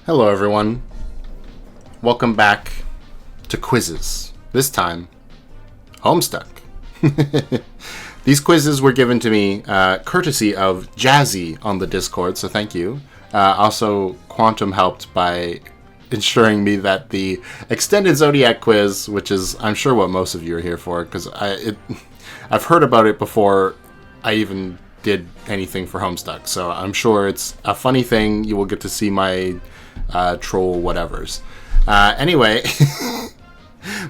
Hello everyone. Welcome back to quizzes. This time, Homestuck. These quizzes were given to me courtesy of Jazzy on the Discord, so thank you. Also, Quantum helped by ensuring me that the extended Zodiac quiz, which is I'm sure what most of you are here for, because I've heard about it before I even did anything for Homestuck, so I'm sure it's a funny thing. You will get to see my troll whatevers. Anyway,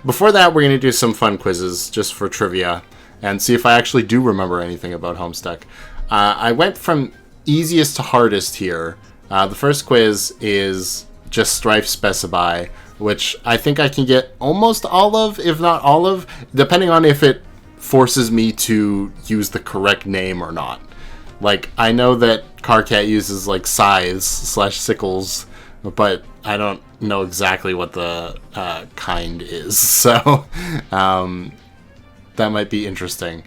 before that, we're going to do some fun quizzes just for trivia and see if I actually do remember anything about Homestuck. I went from easiest to hardest here. The first quiz is just Strife Specify, which I think I can get almost all of, if not all of, depending on if it forces me to use the correct name or not. Like, I know that Carcat uses like scythes/sickles, but I don't know exactly what the kind is, so that might be interesting.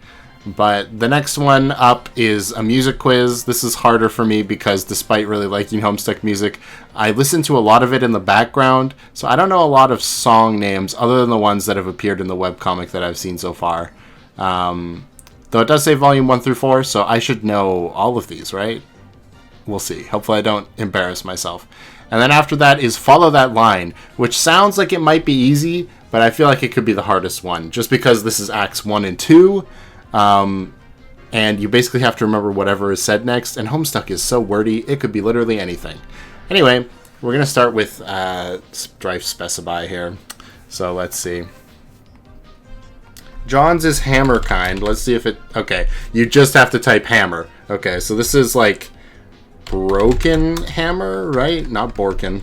But the next one up is a music quiz. This is harder for me because despite really liking Homestuck music, I listen to a lot of it in the background, so I don't know a lot of song names other than the ones that have appeared in the webcomic that I've seen so far. Though it does say volume 1 through 4, so I should know all of these, right? We'll see. Hopefully I don't embarrass myself. And then after that is Follow That Line, which sounds like it might be easy, but I feel like it could be the hardest one, just because this is Acts 1 and 2, and you basically have to remember whatever is said next, and Homestuck is so wordy, it could be literally anything. Anyway, we're going to start with Strife Specify here. So let's see. John's is hammer kind. Let's see if it... Okay, you just have to type hammer. Okay, so this is like... broken hammer, right? Not Borkin.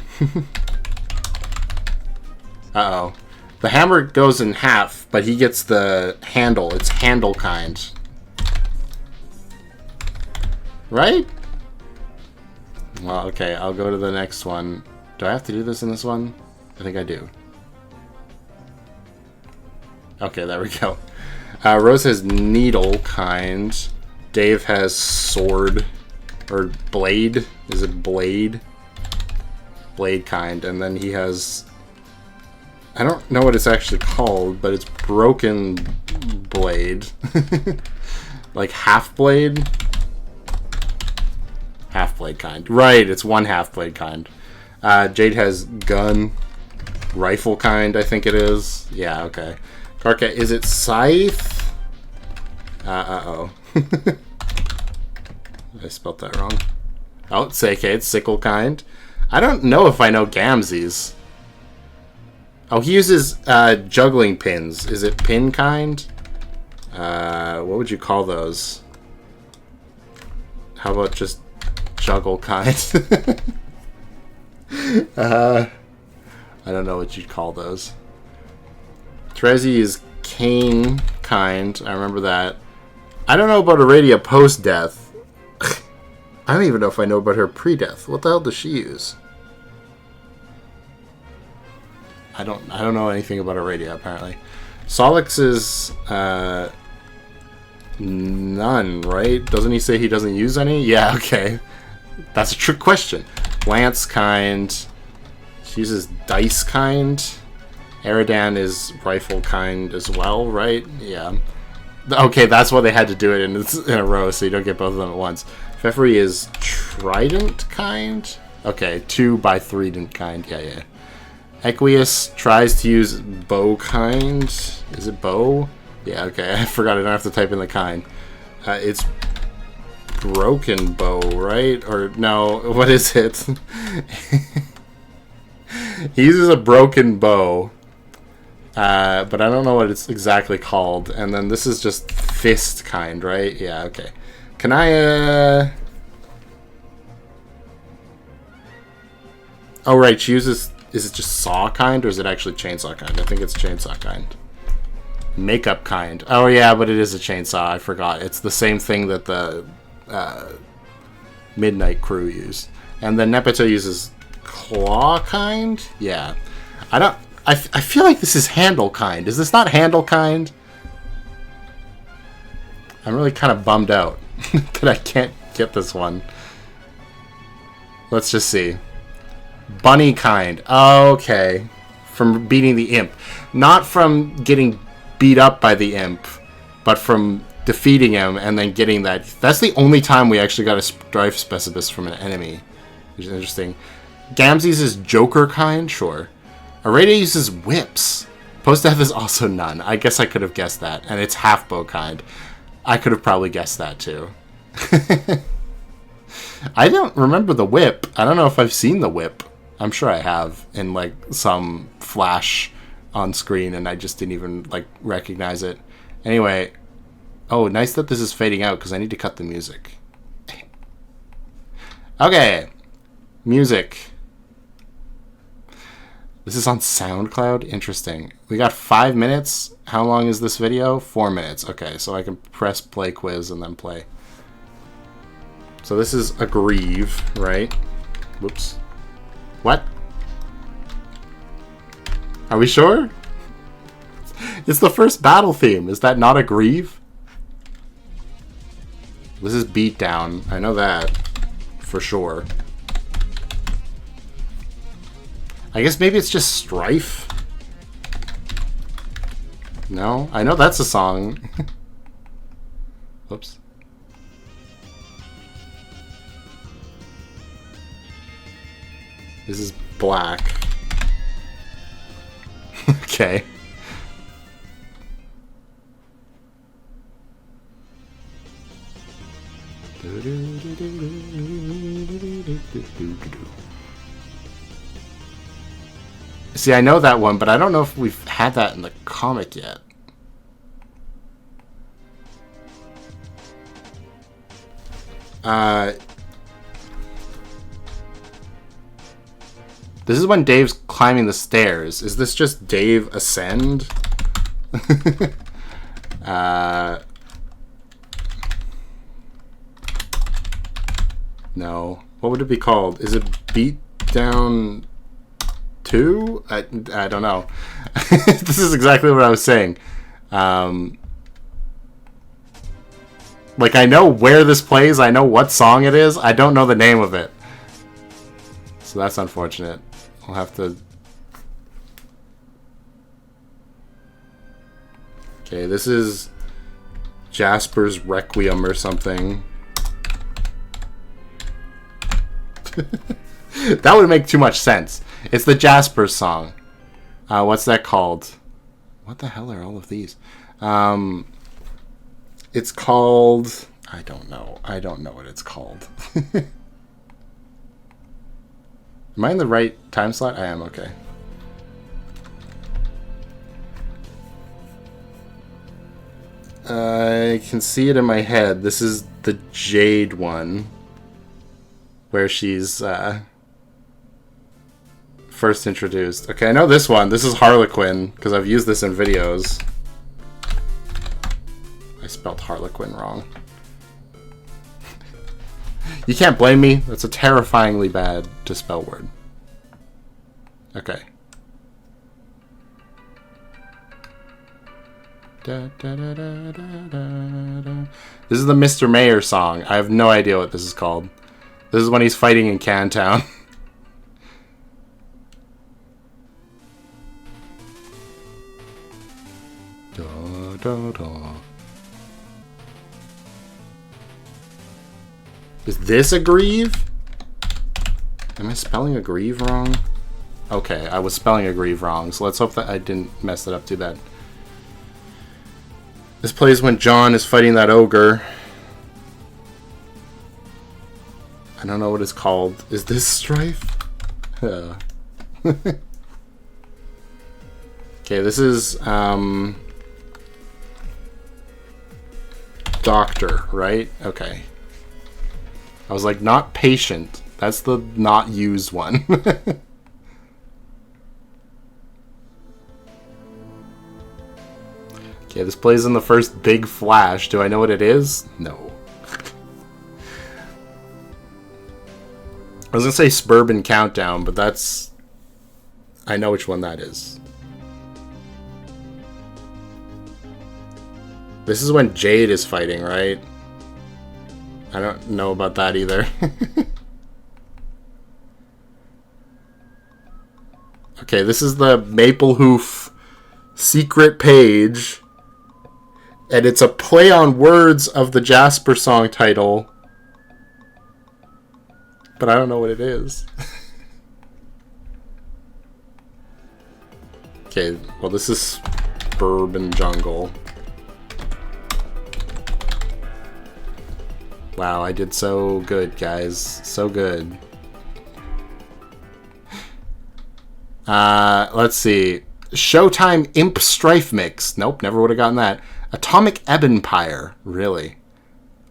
Uh-oh. The hammer goes in half, but he gets the handle. It's handle kind. Right? Well, okay, I'll go to the next one. Do I have to do this in this one? I think I do. Okay, there we go. Rose has needle kind. Dave has sword. Or blade. Is it blade? Blade kind. And then he has... I don't know what it's actually called, but it's broken blade. Like half blade? Half blade kind. Right, it's one half blade kind. Jade has gun. Rifle kind, I think it is. Yeah, okay. Karka, is it scythe? Uh-oh. I spelled that wrong. Oh, it's okay, it's sickle kind. I don't know if I know Gamzee's. Oh, he uses juggling pins. Is it pin kind? What would you call those? How about just juggle kind? I don't know what you'd call those. Trezzy is cane kind. I remember that. I don't know about Aradia post-death. I don't even know if I know about her pre-death. What the hell does she use? I don't know anything about Aradia, apparently. Solix is none, right? Doesn't he say he doesn't use any? Yeah, okay. That's a trick question. Lance kind. She uses dice kind. Eridan is rifle kind as well, right? Yeah. Okay, that's why they had to do it in a row, so you don't get both of them at once. Pfeffery is trident kind? Okay, 2 by 3 kind. Yeah. Equius tries to use bow kind. Is it bow? Yeah, okay. I forgot I don't have to type in the kind. It's broken bow, right? Or no, what is it? He uses a broken bow. But I don't know what it's exactly called. And then this is just fist kind, right? Yeah, okay. Can I, Oh, right, she uses... Is it just saw kind, or is it actually chainsaw kind? I think it's chainsaw kind. Makeup kind. Oh, yeah, but it is a chainsaw. I forgot. It's the same thing that the Midnight Crew used. And then Nepeta uses claw kind? Yeah. I feel like this is handle kind. Is this not handle kind? I'm really kind of bummed out that I can't get this one. Let's just see. Bunny kind. Okay. From beating the imp. Not from getting beat up by the imp, but from defeating him and then getting that. That's the only time we actually got a strife specibus from an enemy, which is interesting. Gamzee's is Joker kind, sure. Aradia uses whips. Post-death is also none. I guess I could have guessed that. And it's half bow kind. I could have probably guessed that too. I don't remember the whip. I don't know if I've seen the whip. I'm sure I have in like some flash on screen and I just didn't even like recognize it. Anyway, oh, nice that this is fading out because I need to cut the music. Okay, music. This is on SoundCloud? Interesting. We got 5 minutes. How long is this video? 4 minutes. Okay, so I can press play quiz and then play. So this is Aggrieve, right? Whoops. What? Are we sure? It's the first battle theme. Is that not Aggrieve? This is Beatdown. I know that. For sure. I guess maybe it's just Strife? No? I know that's a song. Whoops. This is Black. Okay. See, I know that one, but I don't know if we've had that in the comic yet. This is when Dave's climbing the stairs. Is this just Dave Ascend? No. What would it be called? Is it Beatdown 2? I don't know. This is exactly what I was saying. Like, I know where this plays. I know what song it is. I don't know the name of it. So that's unfortunate. I'll have to... Okay, this is Jasper's Requiem or something. That would make too much sense. It's the Jasper song. What's that called? What the hell are all of these? It's called... I don't know. I don't know what it's called. Am I in the right time slot? I am, okay. I can see it in my head. This is the Jade one. Where she's first introduced. Okay, I know this one. This is Harlequin, because I've used this in videos. I spelled Harlequin wrong. You can't blame me. That's a terrifyingly bad to spell word. Okay. Da, da, da, da, da, da, da. This is the Mr. Mayor song. I have no idea what this is called. This is when he's fighting in Cantown. Da, da, da. Is this Aggrieve? Am I spelling Aggrieve wrong? Okay, I was spelling Aggrieve wrong, so let's hope that I didn't mess it up too bad. This plays when John is fighting that ogre. I don't know what it's called. Is this Strife? Okay, this is Doctor, right? Okay. I was like, not patient. That's the not used one. Okay, this plays in the first big flash. Do I know what it is? No. I was gonna say Suburban Countdown, but that's... I know which one that is. This is when Jade is fighting, right? I don't know about that either. Okay, this is the Maple Hoof secret page. And it's a play on words of the Jasper song title. But I don't know what it is. Okay, well this is Bourbon Jungle. Wow, I did so good, guys. So good. Let's see. Showtime Imp Strife Mix. Nope, never would have gotten that. Atomic Ebonpire. Really?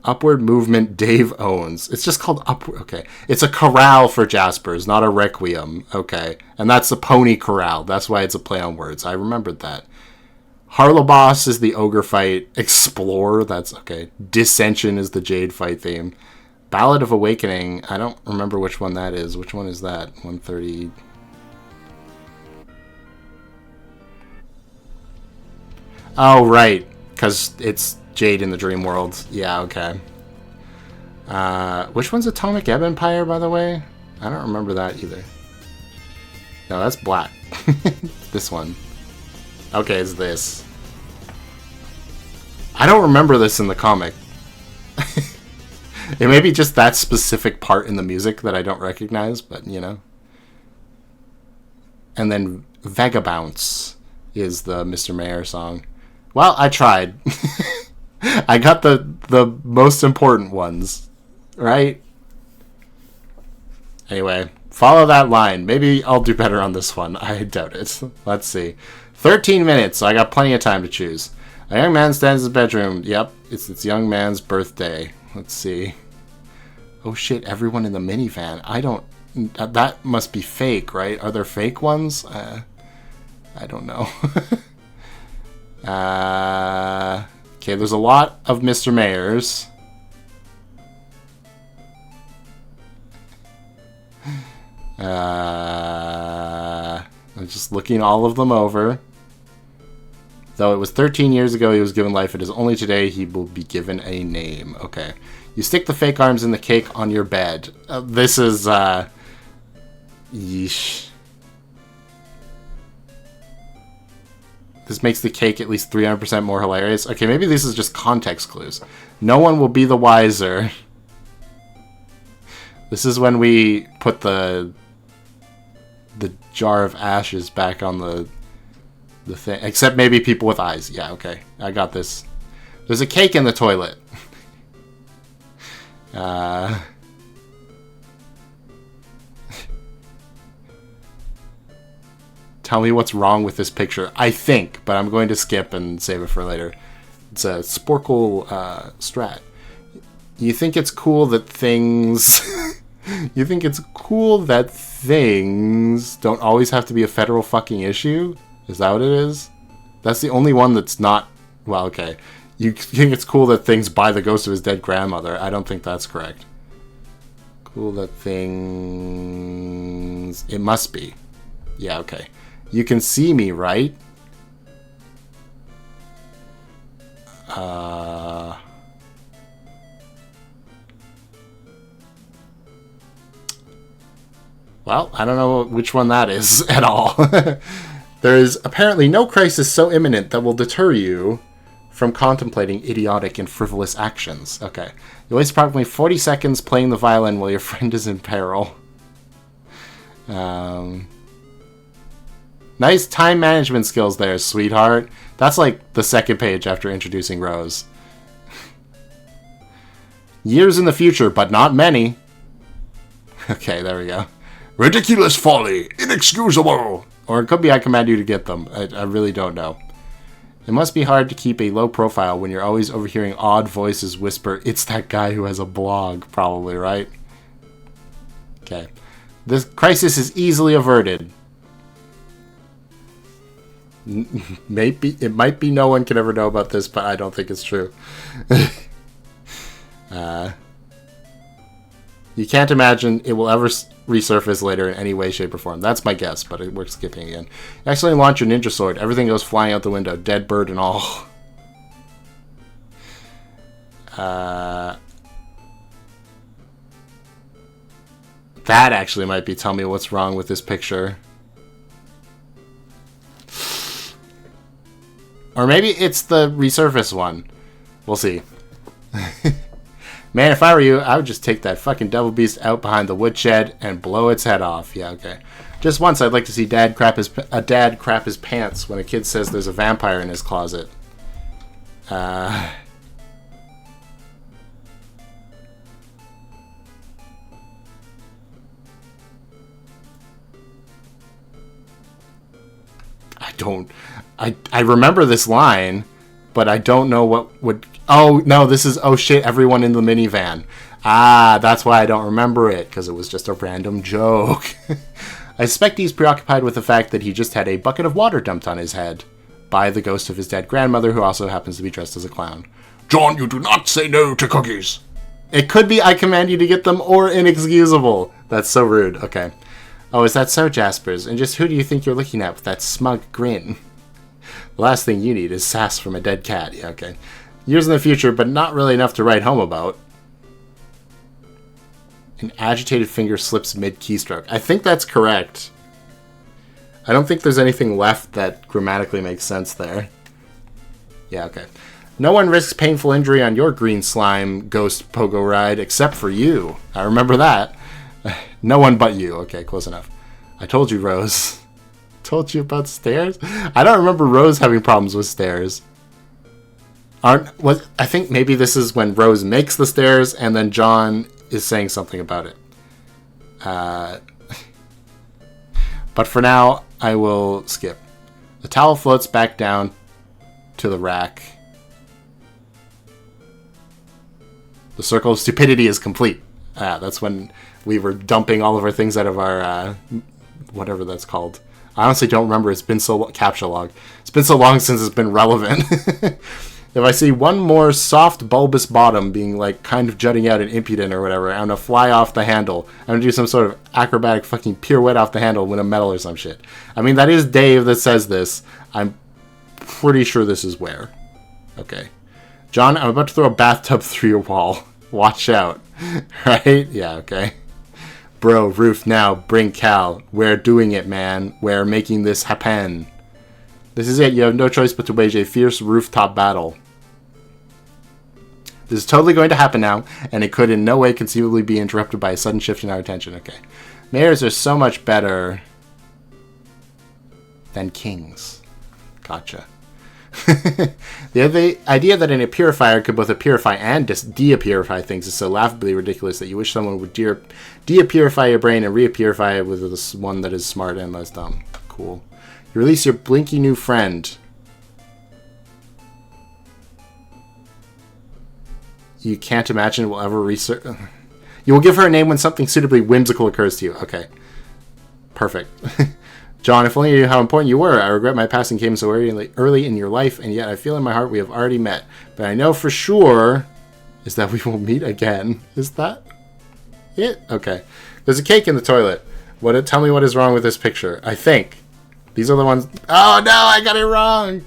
Upward Movement Dave owns. It's just called Upward. Okay. It's a chorale for Jaspers, not a requiem. Okay. And that's a pony chorale. That's why it's a play on words. I remembered that. Harleboss is the ogre fight. Explore. That's okay. Dissension is the jade fight theme. Ballad of Awakening. I don't remember which one that is. Which one is that? 130. Oh, right. Because it's Jade in the Dream World. Yeah, okay. Which one's Atomic Ebonpire, by the way? I don't remember that either. No, that's black. This one. Okay, it's this. I don't remember this in the comic. It may be just that specific part in the music that I don't recognize, but, you know. And then Vagabounce is the Mr. Mayor song. Well, I tried. I got the most important ones, right? Anyway, follow that line. Maybe I'll do better on this one. I doubt it. Let's see. 13 minutes, so I got plenty of time to choose. A young man stands in his bedroom. Yep, it's this young man's birthday. Let's see. Oh shit, everyone in the minivan. I don't... That must be fake, right? Are there fake ones? I don't know. Okay, there's a lot of Mr. Mayors. I'm just looking all of them over. Though it was 13 years ago he was given life, it is only today he will be given a name. Okay. You stick the fake arms in the cake on your bed. This is, yeesh. This makes the cake at least 300% more hilarious. Okay, maybe this is just context clues. No one will be the wiser. This is when we put the jar of ashes back on the thing. Except maybe people with eyes. Yeah, okay. I got this. There's a cake in the toilet. Tell me what's wrong with this picture. I think, but I'm going to skip and save it for later. It's a Sporkle strat. You think it's cool that things... You think it's cool that things don't always have to be a federal fucking issue? Is that what it is? That's the only one that's not... Well, okay. You think it's cool that things buy the ghost of his dead grandmother. I don't think that's correct. Cool that things... It must be. Yeah, okay. You can see me, right? Well, I don't know which one that is at all. There is apparently no crisis so imminent that will deter you from contemplating idiotic and frivolous actions. Okay. You waste approximately 40 seconds playing the violin while your friend is in peril. Nice time management skills there, sweetheart. That's like the second page after introducing Rose. Years in the future, but not many. Okay, there we go. Ridiculous folly! Inexcusable! Or it could be I command you to get them. I really don't know. It must be hard to keep a low profile when you're always overhearing odd voices whisper, "It's that guy who has a blog," probably, right? Okay. This crisis is easily averted. Maybe it might be no one can ever know about this, but I don't think it's true. You can't imagine it will ever resurface later in any way, shape, or form. That's my guess, but we're skipping again. You accidentally launch your ninja sword. Everything goes flying out the window. Dead bird and all. That actually might be tell me what's wrong with this picture. Or maybe it's the resurface one. We'll see. Man, if I were you, I would just take that fucking devil beast out behind the woodshed and blow its head off. Yeah, okay. Just once, I'd like to see dad crap his pants when a kid says there's a vampire in his closet. I remember this line, but I don't know what would... Oh, no, this is, oh shit, everyone in the minivan. Ah, that's why I don't remember it, because it was just a random joke. I suspect he's preoccupied with the fact that he just had a bucket of water dumped on his head by the ghost of his dead grandmother, who also happens to be dressed as a clown. John, you do not say no to cookies. It could be I command you to get them or inexcusable. That's so rude. Okay. Oh, is that so, Jaspers? And just who do you think you're looking at with that smug grin? The last thing you need is sass from a dead cat. Yeah, okay. Years in the future, but not really enough to write home about. An agitated finger slips mid-keystroke. I think that's correct. I don't think there's anything left that grammatically makes sense there. Yeah, okay. No one risks painful injury on your green slime ghost pogo ride except for you. I remember that. No one but you. Okay, close enough. I told you, Rose. Told you about stairs? I don't remember Rose having problems with stairs. I think maybe this is when Rose makes the stairs and then John is saying something about it. But for now, I will skip. The towel floats back down to the rack. The circle of stupidity is complete. That's when we were dumping all of our things out of our, whatever that's called. I honestly don't remember. It's been so captcha log. It's been so long since it's been relevant. If I see one more soft bulbous bottom being like kind of jutting out and impudent or whatever, I'm gonna fly off the handle. I'm gonna do some sort of acrobatic fucking pirouette off the handle, win a medal or some shit. I mean, that is Dave that says this. I'm pretty sure this is where. Okay. John, I'm about to throw a bathtub through your wall. Watch out. Right? Yeah, okay. Bro, roof now. Bring Cal. We're doing it, man. We're making this happen. This is it. You have no choice but to wage a fierce rooftop battle. This is totally going to happen now, and it could in no way conceivably be interrupted by a sudden shift in our attention. Okay. Mayors are so much better than kings. Gotcha. The idea that an purifier could both purify and de-purify things is so laughably ridiculous that you wish someone would de-purify your brain and re-purify it with this one that is smart and less dumb. Cool. You release your blinky new friend. You can't imagine it will ever research. You will give her a name when something suitably whimsical occurs to you. Okay. Perfect. John, if only you knew how important you were. I regret my passing came so early in your life, and yet I feel in my heart we have already met. But I know for sure is that we will meet again. Is that it? Okay. There's a cake in the toilet. Tell me what is wrong with this picture. I think. These are the ones... Oh, no, I got it wrong.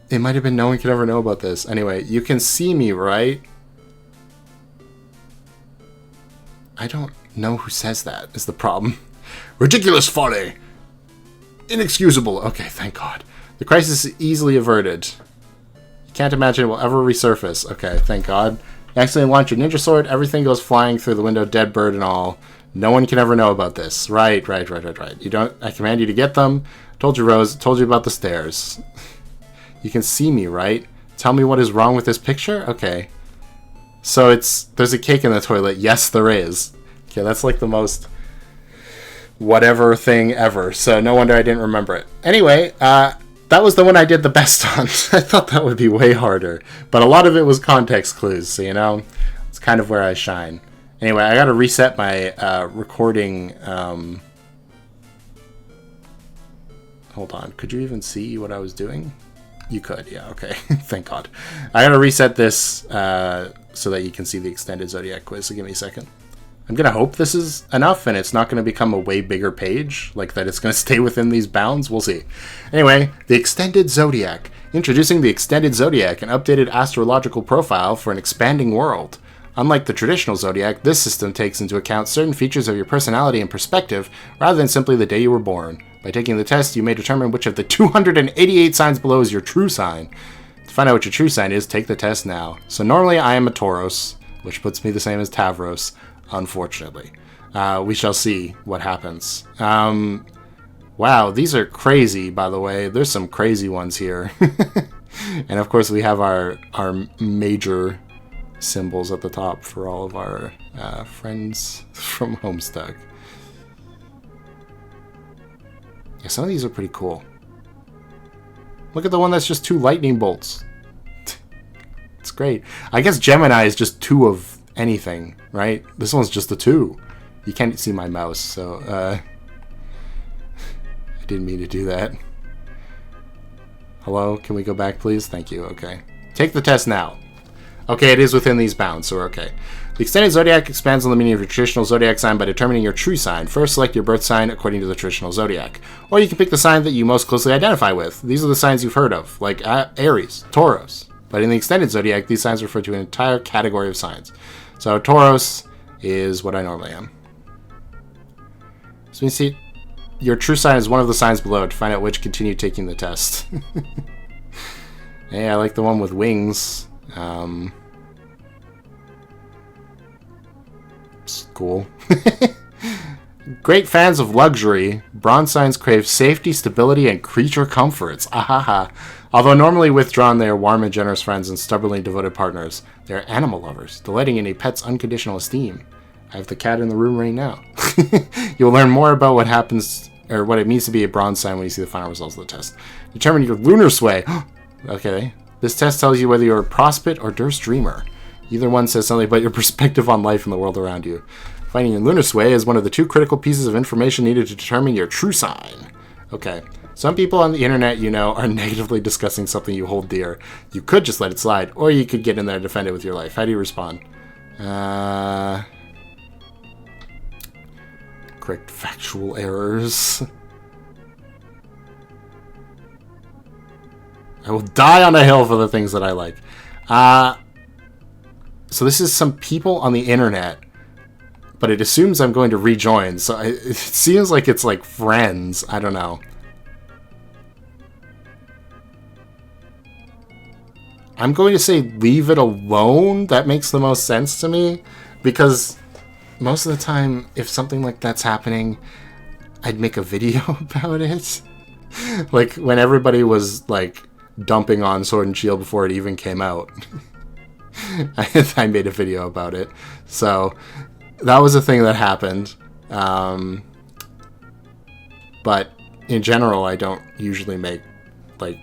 It might have been no one could ever know about this. Anyway, you can see me, right? I don't know who says that is the problem. Ridiculous folly. Inexcusable. Okay, thank God. The crisis is easily averted. You can't imagine it will ever resurface. Okay, thank God. You accidentally launch your ninja sword. Everything goes flying through the window, dead bird and all. No one can ever know about this. Right. You don't... I command you to get them. Told you, Rose. Told you about the stairs. You can see me, right? Tell me what is wrong with this picture? Okay. So it's... There's a cake in the toilet. Yes, there is. Okay, that's like the most... whatever thing ever. So no wonder I didn't remember it. Anyway, that was the one I did the best on. I thought that would be way harder. But a lot of it was context clues, so you know? It's kind of where I shine. Anyway, I gotta reset my recording. Hold on. Could you even see what I was doing? You could, yeah, okay. Thank God. I gotta reset this so that you can see the extended Zodiac quiz, so give me a second. I'm gonna hope this is enough and it's not gonna become a way bigger page, like that it's gonna stay within these bounds. We'll see. Anyway, the extended Zodiac. Introducing the extended Zodiac, an updated astrological profile for an expanding world. Unlike the traditional Zodiac, this system takes into account certain features of your personality and perspective rather than simply the day you were born. By taking the test, you may determine which of the 288 signs below is your true sign. To find out what your true sign is, take the test now. So normally I am a Tauros, which puts me the same as Tavros, unfortunately. We shall see what happens. Wow, these are crazy, by the way. There's some crazy ones here. And of course we have our major symbols at the top for all of our friends from Homestuck. Yeah, some of these are pretty cool. Look at the one that's just 2 lightning bolts. It's great. I guess Gemini is just 2 of anything, right? This one's just a 2. You can't see my mouse, so I didn't mean to do that. Hello? Can we go back, please? Thank you. Okay. Take the test now. Okay, it is within these bounds, so we're okay. The extended zodiac expands on the meaning of your traditional zodiac sign by determining your true sign. First, select your birth sign according to the traditional zodiac. Or you can pick the sign that you most closely identify with. These are the signs you've heard of, like Aries, Taurus. But in the extended zodiac, these signs refer to an entire category of signs. So Taurus is what I normally am. So you see, your true sign is one of the signs below. To find out which, continue taking the test. Hey, I like the one with wings. It's cool. Great fans of luxury, bronze signs crave safety, stability, and creature comforts. Ahaha. Although normally withdrawn, they are warm and generous friends and stubbornly devoted partners. They are animal lovers, delighting in a pet's unconditional esteem. I have the cat in the room right now. You'll learn more about what happens, or what it means to be a bronze sign when you see the final results of the test. Determine your lunar sway. Okay. This test tells you whether you're a prophet or Durst dreamer. Either one says something about your perspective on life and the world around you. Finding your lunar sway is one of the 2 critical pieces of information needed to determine your true sign. Okay. Some people on the internet, you know, are negatively discussing something you hold dear. You could just let it slide, or you could get in there and defend it with your life. How do you respond? Correct factual errors. I will die on a hill for the things that I like. So this is some people on the internet, but it assumes I'm going to rejoin. So it seems like it's like friends. I don't know. I'm going to say leave it alone. That makes the most sense to me, because most of the time, if something like that's happening, I'd make a video about it. Like when everybody was like dumping on Sword and Shield before it even came out. I made a video about it. So that was a thing that happened. But in general, I don't usually make like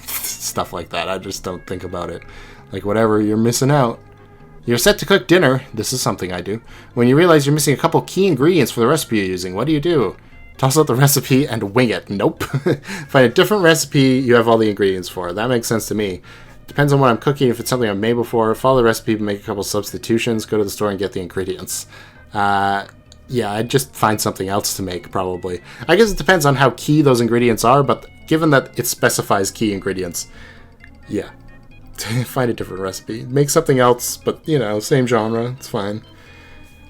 stuff like that. I just don't think about it. Like, whatever, you're missing out. You're set to cook dinner. This is something I do. When you realize you're missing a couple key ingredients for the recipe you're using, what do? Toss out the recipe and wing it. Nope. Find a different recipe you have all the ingredients for. That makes sense to me. Depends on what I'm cooking. If it's something I've made before, follow the recipe and make a couple substitutions. Go to the store and get the ingredients. Yeah, I'd just find something else to make, probably. I guess it depends on how key those ingredients are, but given that it specifies key ingredients, yeah. Find a different recipe. Make something else, but, you know, same genre. It's fine.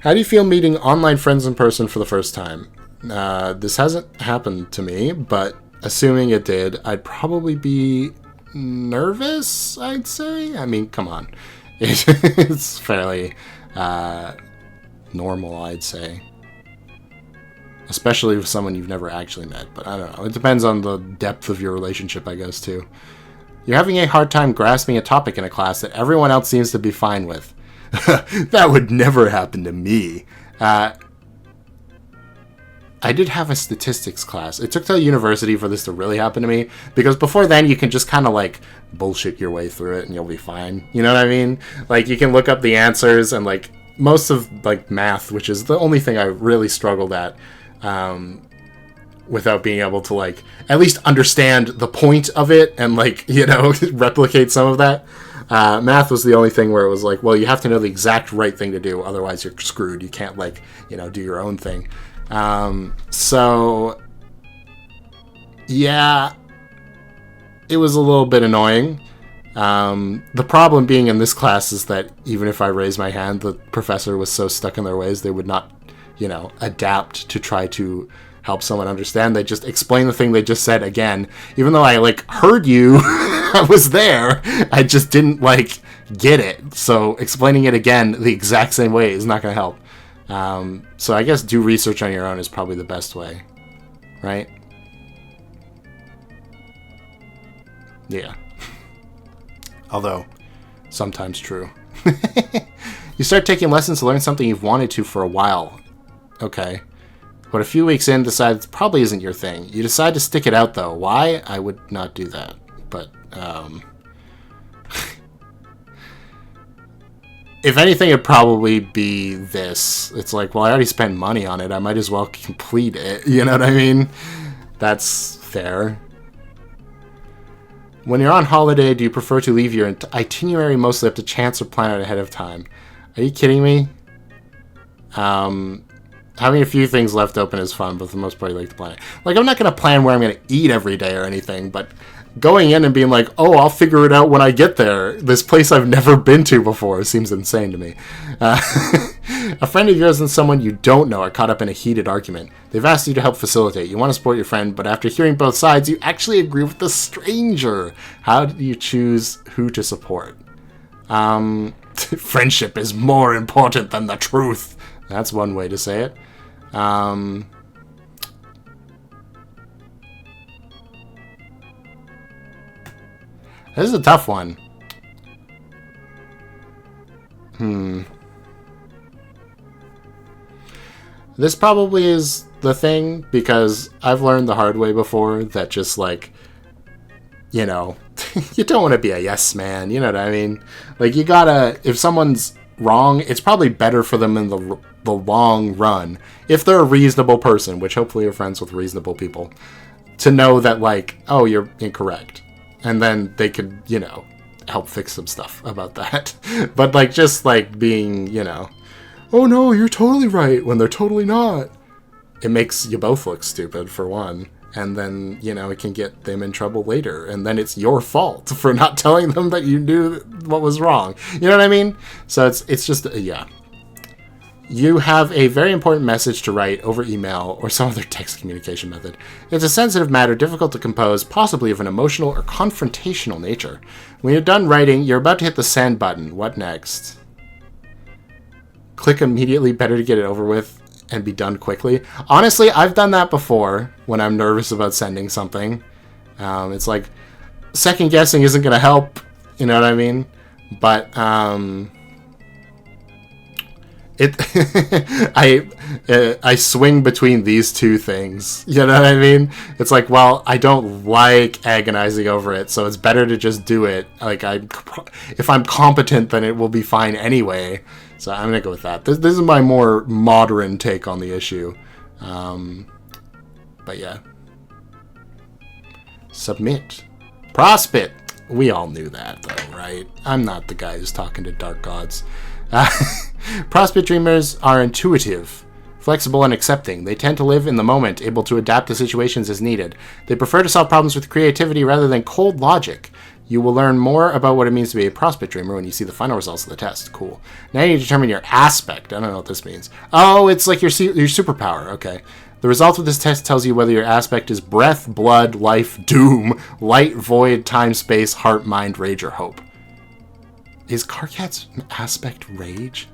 How do you feel meeting online friends in person for the first time? This hasn't happened to me, but assuming it did, I'd probably be nervous, I'd say. I mean, come on. It's fairly normal, I'd say. Especially with someone you've never actually met. But I don't know. It depends on the depth of your relationship, I guess, too. You're having a hard time grasping a topic in a class that everyone else seems to be fine with. That would never happen to me. I did have a statistics class. It took till university for this to really happen to me, because before then you can just kind of like bullshit your way through it and you'll be fine. You know what I mean? Like, you can look up the answers, and like most of like math, which is the only thing I really struggled at, without being able to like at least understand the point of it and like, you know, replicate some of that. Math was the only thing where it was like, well, you have to know the exact right thing to do, otherwise you're screwed. You can't like, you know, do your own thing. So yeah, it was a little bit annoying. The problem being in this class is that even if I raised my hand, the professor was so stuck in their ways, they would not, you know, adapt to try to help someone understand. They just explain the thing they just said again. Even though I, like, heard you, I was there, I just didn't, like, get it. So explaining it again the exact same way is not going to help. So I guess do research on your own is probably the best way, right? Yeah. Although, sometimes true. You start taking lessons to learn something you've wanted to for a while. Okay. But a few weeks in, decide it probably isn't your thing. You decide to stick it out, though. Why? I would not do that. But, if anything, it'd probably be this. It's like, well, I already spent money on it. I might as well complete it. You know what I mean? That's fair. When you're on holiday, do you prefer to leave your itinerary mostly up to chance or plan it ahead of time? Are you kidding me? Having a few things left open is fun, but for the most part, I like to plan it. Like, I'm not going to plan where I'm going to eat every day or anything, but going in and being like, oh, I'll figure it out when I get there. This place I've never been to before seems insane to me. A friend of yours and someone you don't know are caught up in a heated argument. They've asked you to help facilitate. You want to support your friend, but after hearing both sides, you actually agree with the stranger. How do you choose who to support? Friendship is more important than the truth. That's one way to say it. This is a tough one. This probably is the thing, because I've learned the hard way before that just, like, you know, you don't want to be a yes man, you know what I mean? Like, you gotta, if someone's wrong, it's probably better for them in the long run, if they're a reasonable person, which hopefully you're friends with reasonable people, to know that, like, oh, you're incorrect. And then they could, you know, help fix some stuff about that. But, like, just, like, being, you know, oh, no, you're totally right, when they're totally not. It makes you both look stupid, for one. And then, you know, it can get them in trouble later. And then it's your fault for not telling them that you knew what was wrong. You know what I mean? So it's just, yeah. You have a very important message to write over email or some other text communication method. It's a sensitive matter, difficult to compose, possibly of an emotional or confrontational nature. When you're done writing, you're about to hit the send button. What next? Click immediately, better to get it over with and be done quickly. Honestly, I've done that before when I'm nervous about sending something. It's like, second guessing isn't going to help, you know what I mean? But, I swing between these two things. You know what I mean? It's like, well, I don't like agonizing over it, so it's better to just do it. Like, if I'm competent, then it will be fine anyway. So I'm gonna go with that. This is my more modern take on the issue. But yeah. Submit. Prospit. We all knew that, though, right? I'm not the guy who's talking to dark gods. Prospect dreamers are intuitive, flexible, and accepting. They tend to live in the moment, able to adapt to situations as needed. They prefer to solve problems with creativity rather than cold logic. You will learn more about what it means to be a prospect dreamer when you see the final results of the test. Cool. Now you need to determine your aspect. I don't know what this means. Oh, it's like your superpower. Okay. The result of this test tells you whether your aspect is breath, blood, life, doom, light, void, time, space, heart, mind, rage, or hope. Is Karkat's aspect rage?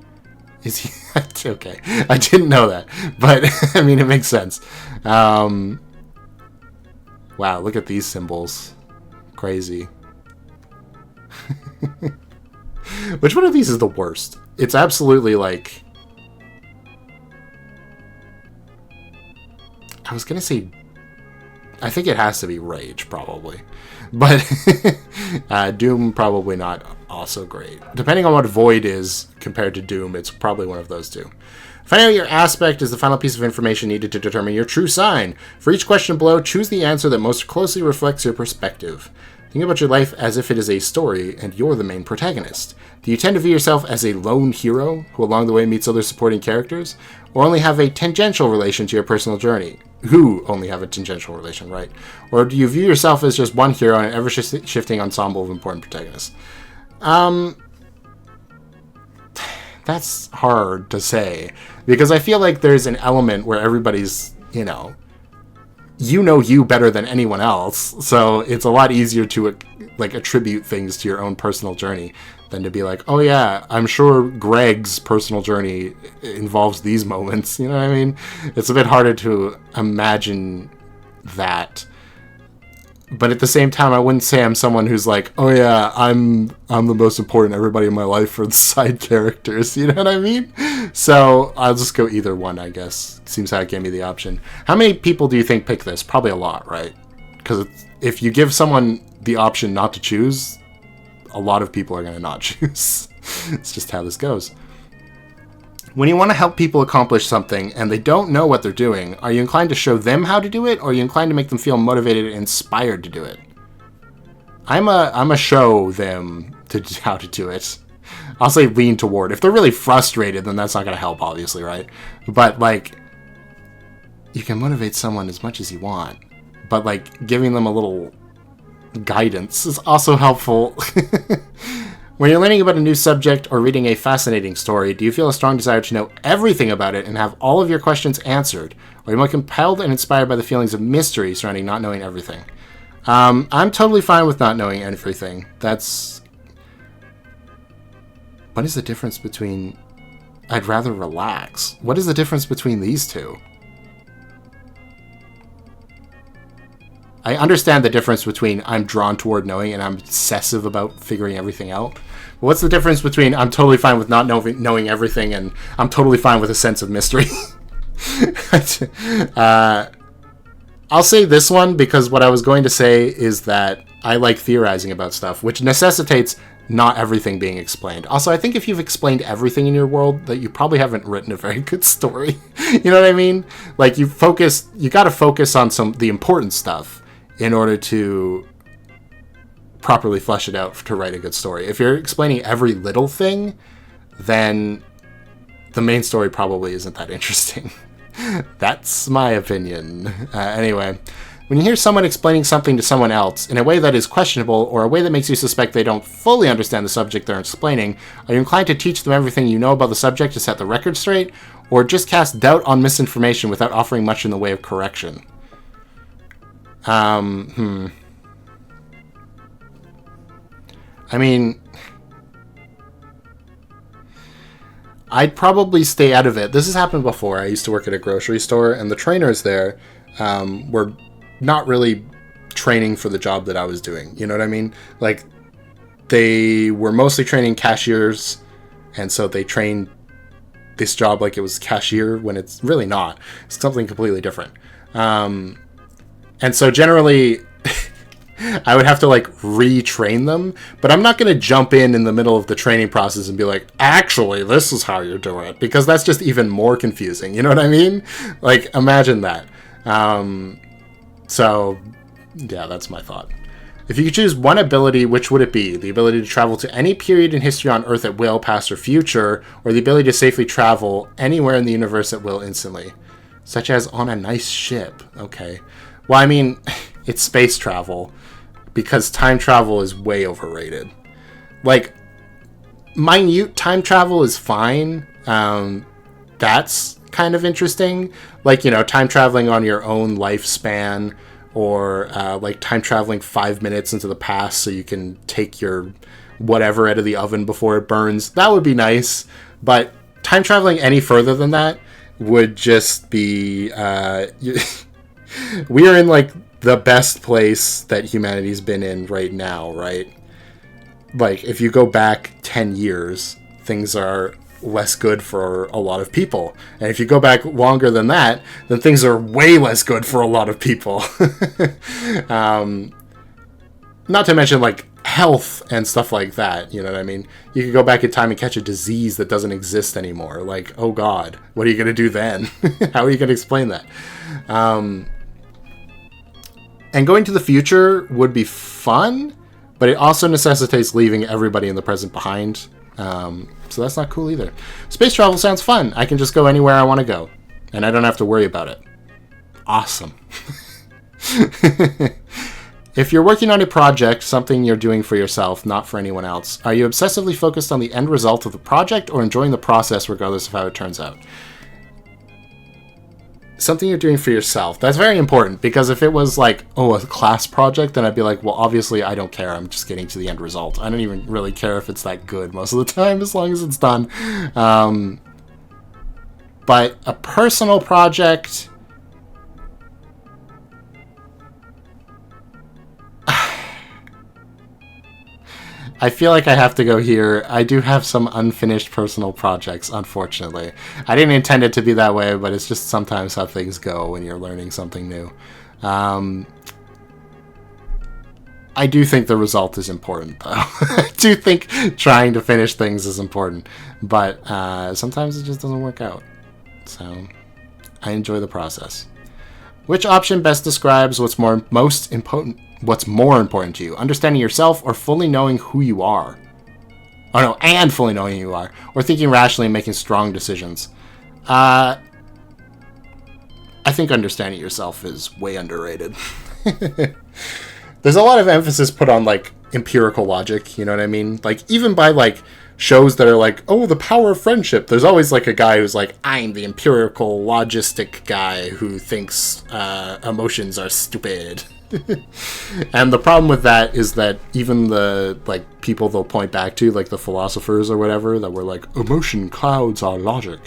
Is he? Okay. I didn't know that. But, I mean, it makes sense. Wow, look at these symbols. Crazy. Which one of these is the worst? It's absolutely like... I was going to say... I think it has to be rage, probably. But Doom, probably not also great. Depending on what Void is compared to Doom, it's probably one of those two. Finding out your aspect is the final piece of information needed to determine your true sign. For each question below, choose the answer that most closely reflects your perspective. Think about your life as if it is a story, and you're the main protagonist. Do you tend to view yourself as a lone hero, who along the way meets other supporting characters, or only have a tangential relation to your personal journey? Who only have a tangential relation, right? Or do you view yourself as just one hero in an ever-shifting ensemble of important protagonists? That's hard to say, because I feel like there's an element where everybody's, you know, you know you better than anyone else, so it's a lot easier to like attribute things to your own personal journey than to be like, oh yeah, I'm sure Greg's personal journey involves these moments. You know what I mean? It's a bit harder to imagine that. But at the same time, I wouldn't say I'm someone who's like, oh yeah, I'm the most important. Everybody in my life are the side characters. You know what I mean? So I'll just go either one, I guess. Seems how it gave me the option. How many people do you think pick this? Probably a lot, right? Because if you give someone the option not to choose, a lot of people are going to not choose. It's just how this goes. When you want to help people accomplish something and they don't know what they're doing, are you inclined to show them how to do it, or are you inclined to make them feel motivated and inspired to do it? I'm a show them to how to do it. I'll say lean toward. If they're really frustrated, then that's not going to help, obviously, right? But, like, you can motivate someone as much as you want, but, like, giving them a little guidance is also helpful. When you're learning about a new subject or reading a fascinating story, do you feel a strong desire to know everything about it and have all of your questions answered? Or are you more compelled and inspired by the feelings of mystery surrounding not knowing everything? I'm totally fine with not knowing everything. What is the difference between... I'd rather relax. What is the difference between these two? I understand the difference between I'm drawn toward knowing and I'm obsessive about figuring everything out. What's the difference between I'm totally fine with not knowing everything and I'm totally fine with a sense of mystery? I'll say this one because what I was going to say is that I like theorizing about stuff, which necessitates not everything being explained. Also, I think if you've explained everything in your world, that you probably haven't written a very good story. You know what I mean? Like, you got to focus on the important stuff in order to properly flesh it out to write a good story. If you're explaining every little thing, then the main story probably isn't that interesting. That's my opinion. Anyway, when you hear someone explaining something to someone else in a way that is questionable or a way that makes you suspect they don't fully understand the subject they're explaining, are you inclined to teach them everything you know about the subject to set the record straight, or just cast doubt on misinformation without offering much in the way of correction? I mean, I'd probably stay out of it. This has happened before. I used to work at a grocery store, and the trainers there were not really training for the job that I was doing. You know what I mean? Like, they were mostly training cashiers, and so they trained this job like it was cashier when it's really not. It's something completely different. And so generally, I would have to, like, retrain them, but I'm not going to jump in the middle of the training process and be like, actually, this is how you do it, because that's just even more confusing. You know what I mean? Like, imagine that. So, yeah, that's my thought. If you could choose one ability, which would it be? The ability to travel to any period in history on Earth at will, past or future, or the ability to safely travel anywhere in the universe at will instantly? Such as on a nice ship. Okay. Well, I mean, it's space travel, because time travel is way overrated. Like, minute time travel is fine. That's kind of interesting. Like, you know, time traveling on your own lifespan, or like time traveling 5 minutes into the past so you can take your whatever out of the oven before it burns. That would be nice. But time traveling any further than that would just be... we are in, like, the best place that humanity's been in right now, right? Like, if you go back 10 years, things are less good for a lot of people. And if you go back longer than that, then things are way less good for a lot of people. Not to mention, like, health and stuff like that, you know what I mean? You could go back in time and catch a disease that doesn't exist anymore. Like, oh god, what are you going to do then? How are you going to explain that? And going to the future would be fun, but it also necessitates leaving everybody in the present behind. So that's not cool either. Space travel sounds fun. I can just go anywhere I want to go, and I don't have to worry about it. Awesome. If you're working on a project, something you're doing for yourself, not for anyone else, are you obsessively focused on the end result of the project or enjoying the process regardless of how it turns out? something you're doing for yourself. That's very important, because if it was like, oh, a class project, then I'd be like, well, obviously I don't care. I'm just getting to the end result. I don't even really care if it's that good most of the time, as long as it's done. But a personal project, I feel like I have to go here. I do have some unfinished personal projects, unfortunately. I didn't intend it to be that way, but it's just sometimes how things go when you're learning something new. I do think the result is important, though. I do think trying to finish things is important, but sometimes it just doesn't work out. So I enjoy the process. Which option best describes what's more important to you? Understanding yourself, or fully knowing who you are? Oh no, and fully knowing who you are. Or thinking rationally and making strong decisions. I think understanding yourself is way underrated. There's a lot of emphasis put on, like, empirical logic, you know what I mean? Like, even by, like, shows that are like, oh, the power of friendship, there's always, like, a guy who's like, I'm the empirical logistic guy who thinks emotions are stupid. And the problem with that is that even the, like, people they'll point back to, like the philosophers or whatever, that were like, emotion clouds our logic,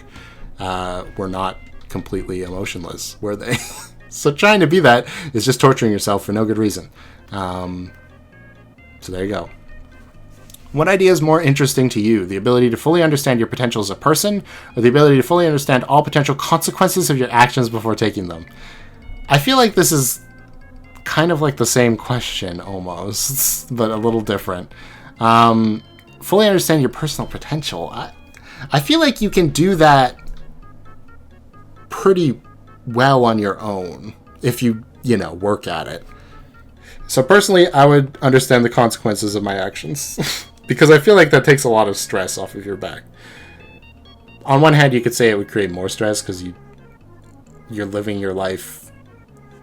were not completely emotionless, were they? So trying to be that is just torturing yourself for no good reason. So there you go. What idea is more interesting to you? The ability to fully understand your potential as a person, or the ability to fully understand all potential consequences of your actions before taking them? I feel like this is kind of like the same question, almost, but a little different. Fully understand your personal potential. I feel like you can do that pretty well on your own if you work at it. So personally, I would understand the consequences of my actions because I feel like that takes a lot of stress off of your back. On one hand, you could say it would create more stress because you're living your life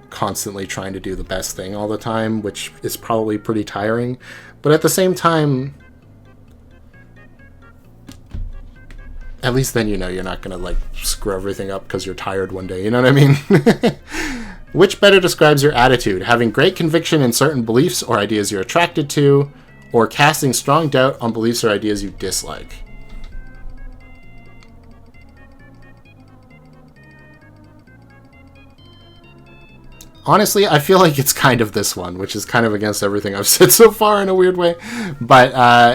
constantly trying to do the best thing all the time, which is probably pretty tiring. But at the same time, at least then you're not going to, like, screw everything up because you're tired one day. You know what I mean? Which better describes your attitude? Having great conviction in certain beliefs or ideas you're attracted to, or casting strong doubt on beliefs or ideas you dislike? Honestly, I feel like it's kind of this one, which is kind of against everything I've said so far in a weird way. But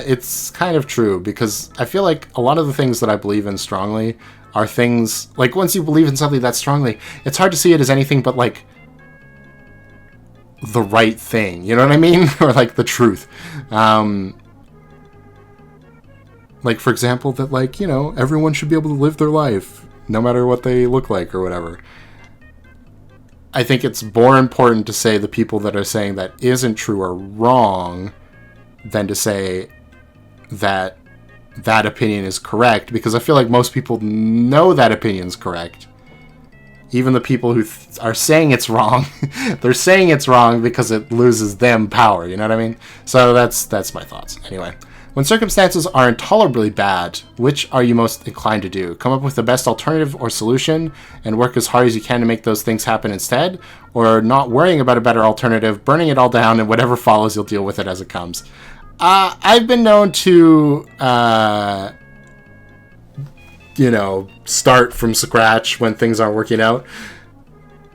it's kind of true, because I feel like a lot of the things that I believe in strongly are things, like, once you believe in something that strongly, it's hard to see it as anything but, like, the right thing. You know what I mean? Or, like, the truth. Like, for example, that, like, everyone should be able to live their life, no matter what they look like or whatever. I think it's more important to say the people that are saying that isn't true are wrong than to say that that opinion is correct, because I feel like most people know that opinion's correct. Even the people who are saying it's wrong, they're saying it's wrong because it loses them power, you know what I mean? So that's my thoughts. Anyway, when circumstances are intolerably bad, which are you most inclined to do? Come up with the best alternative or solution and work as hard as you can to make those things happen instead? Or not worrying about a better alternative, burning it all down, and whatever follows, you'll deal with it as it comes? I've been known to, start from scratch when things aren't working out.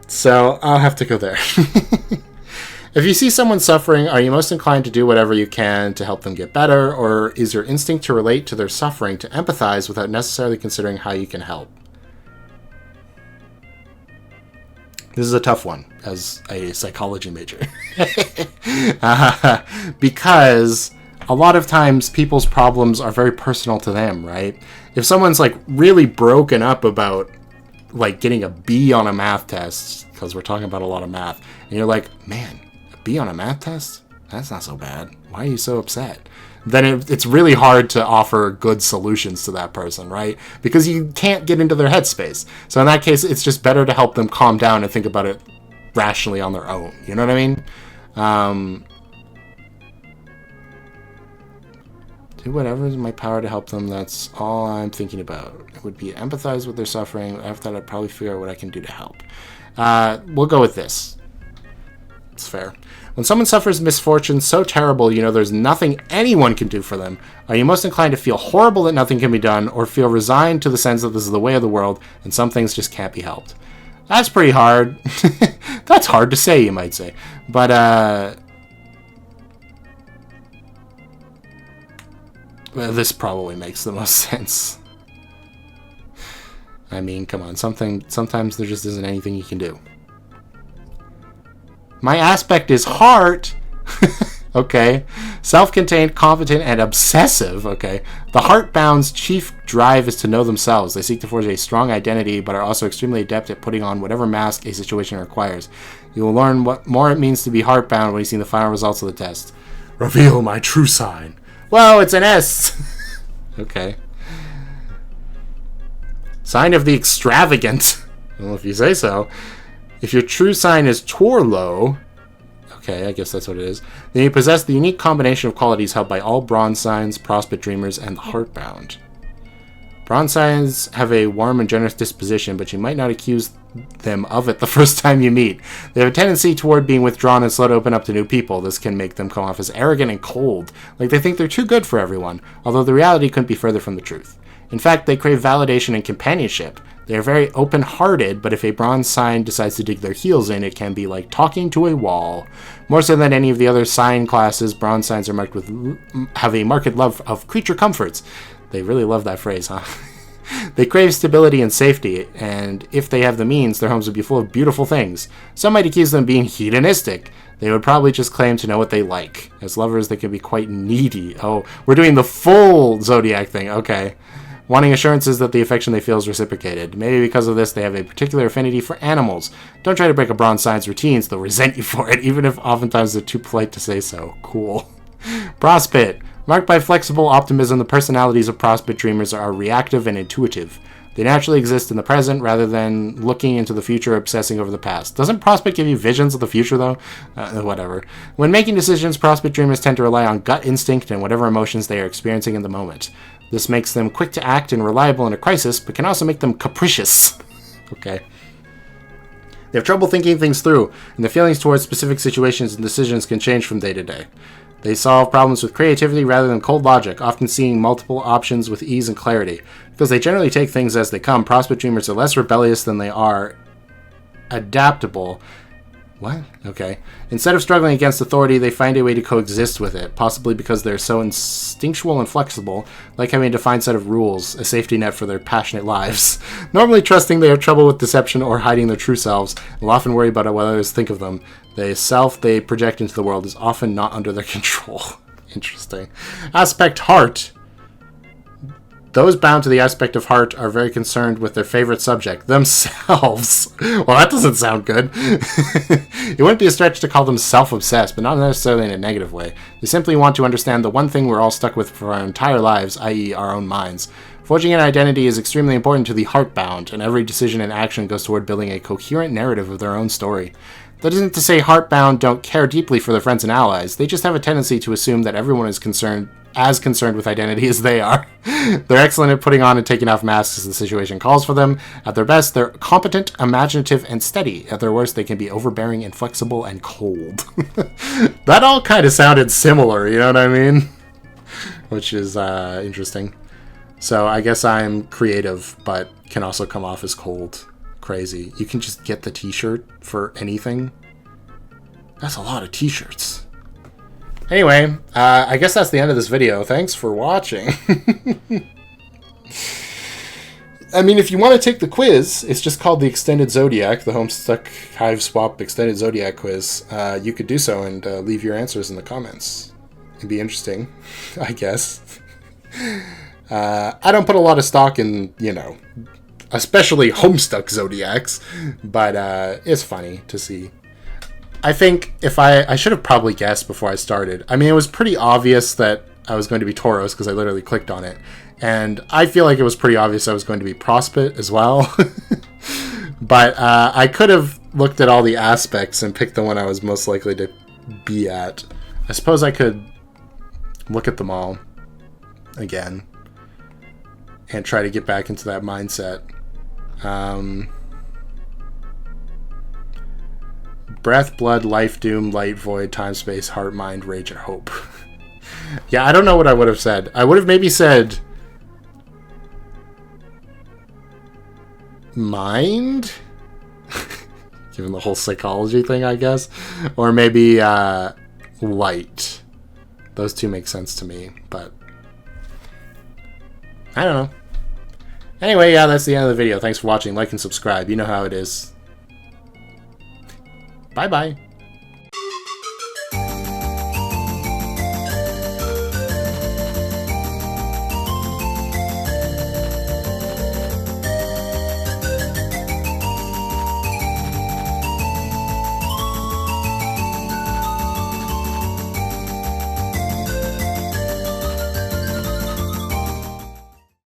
So I'll have to go there. If you see someone suffering, are you most inclined to do whatever you can to help them get better, or is your instinct to relate to their suffering, to empathize without necessarily considering how you can help? This is a tough one as a psychology major. Because a lot of times people's problems are very personal to them, right? If someone's, like, really broken up about, like, getting a B on a math test, because we're talking about a lot of math, and you're like, man, a B on a math test? That's not so bad. Why are you so upset? Then it's really hard to offer good solutions to that person, right? Because you can't get into their headspace. So in that case, it's just better to help them calm down and think about it rationally on their own. You know what I mean? Do whatever is in my power to help them. That's all I'm thinking about. It would be empathize with their suffering. After that, I'd probably figure out what I can do to help. We'll go with this. It's fair. When someone suffers misfortune so terrible you know there's nothing anyone can do for them, are you most inclined to feel horrible that nothing can be done, or feel resigned to the sense that this is the way of the world and some things just can't be helped? That's pretty hard. That's hard to say, you might say. But, well, this probably makes the most sense. I mean, come on. Sometimes there just isn't anything you can do. My aspect is heart. Okay. Self-contained, competent, and obsessive. Okay. The heartbound's chief drive is to know themselves. They seek to forge a strong identity, but are also extremely adept at putting on whatever mask a situation requires. You will learn what more it means to be heartbound when you see the final results of the test. Reveal my true sign. Well, it's an S. Okay. Sign of the extravagant. Well, if you say so. If your true sign is Torlo, okay, I guess that's what it is, then you possess the unique combination of qualities held by all bronze signs, prospect dreamers, and the heartbound. Bronze signs have a warm and generous disposition, but you might not accuse them of it the first time you meet. They have a tendency toward being withdrawn and slow to open up to new people. This can make them come off as arrogant and cold, like they think they're too good for everyone, although the reality couldn't be further from the truth. In fact, they crave validation and companionship. They are very open-hearted, but if a bronze sign decides to dig their heels in, it can be like talking to a wall. More so than any of the other sign classes, bronze signs are have a marked love of creature comforts. They really love that phrase, huh? They crave stability and safety, and if they have the means, their homes would be full of beautiful things. Some might accuse them of being hedonistic. They would probably just claim to know what they like. As lovers, they can be quite needy. Oh, we're doing the full Zodiac thing. Okay. Wanting assurances that the affection they feel is reciprocated. Maybe because of this, they have a particular affinity for animals. Don't try to break a bronze sign's routines. They'll resent you for it, even if oftentimes they're too polite to say so. Cool. Prospect. Marked by flexible optimism, the personalities of prospect dreamers are reactive and intuitive. They naturally exist in the present rather than looking into the future or obsessing over the past. Doesn't prospect give you visions of the future, though? Whatever. When making decisions, prospect dreamers tend to rely on gut instinct and whatever emotions they are experiencing in the moment. This makes them quick to act and reliable in a crisis, but can also make them capricious. Okay. They have trouble thinking things through, and their feelings towards specific situations and decisions can change from day to day. They solve problems with creativity rather than cold logic, often seeing multiple options with ease and clarity. Because they generally take things as they come, prospect dreamers are less rebellious than they are adaptable. What? Okay. Instead of struggling against authority, they find a way to coexist with it, possibly because they're so instinctual and flexible, like having a defined set of rules, a safety net for their passionate lives. Normally trusting they have trouble with deception or hiding their true selves, and will often worry about what others think of them. The self they project into the world is often not under their control. Interesting. Aspect heart. Those bound to the aspect of heart are very concerned with their favorite subject, themselves. Well, that doesn't sound good. It wouldn't be a stretch to call them self-obsessed, but not necessarily in a negative way. They simply want to understand the one thing we're all stuck with for our entire lives, i.e. our own minds. Forging an identity is extremely important to the heart-bound, and every decision and action goes toward building a coherent narrative of their own story. That isn't to say heart-bound don't care deeply for their friends and allies. They just have a tendency to assume that everyone is as concerned with identity as they are. They're excellent at putting on and taking off masks as the situation calls for them. At their best, they're competent, imaginative, and steady. At their worst, they can be overbearing, inflexible, and cold. That all kind of sounded similar, you know what I mean? Which is interesting. So I guess I'm creative, but can also come off as cold. Crazy. You can just get the t-shirt for anything. That's a lot of t-shirts. Anyway, I guess that's the end of this video. Thanks for watching. I mean, if you want to take the quiz, it's just called the Extended Zodiac, the Homestuck Hive Swap Extended Zodiac quiz. You could do so and leave your answers in the comments. It'd be interesting, I guess. I don't put a lot of stock in, especially Homestuck Zodiacs, but it's funny to see. I think if I should have probably guessed before I started. I mean, it was pretty obvious that I was going to be Tauros because I literally clicked on it. And I feel like it was pretty obvious I was going to be Prospect as well. But I could have looked at all the aspects and picked the one I was most likely to be at. I suppose I could look at them all. again and try to get back into that mindset. Breath, blood, life, doom, light, void, time, space, heart, mind, rage, and hope. Yeah, I don't know what I would have said. I would have maybe said mind? Given the whole psychology thing, I guess. Or maybe light. Those two make sense to me, but I don't know. Anyway, yeah, that's the end of the video. Thanks for watching. Like and subscribe. You know how it is. Bye-bye.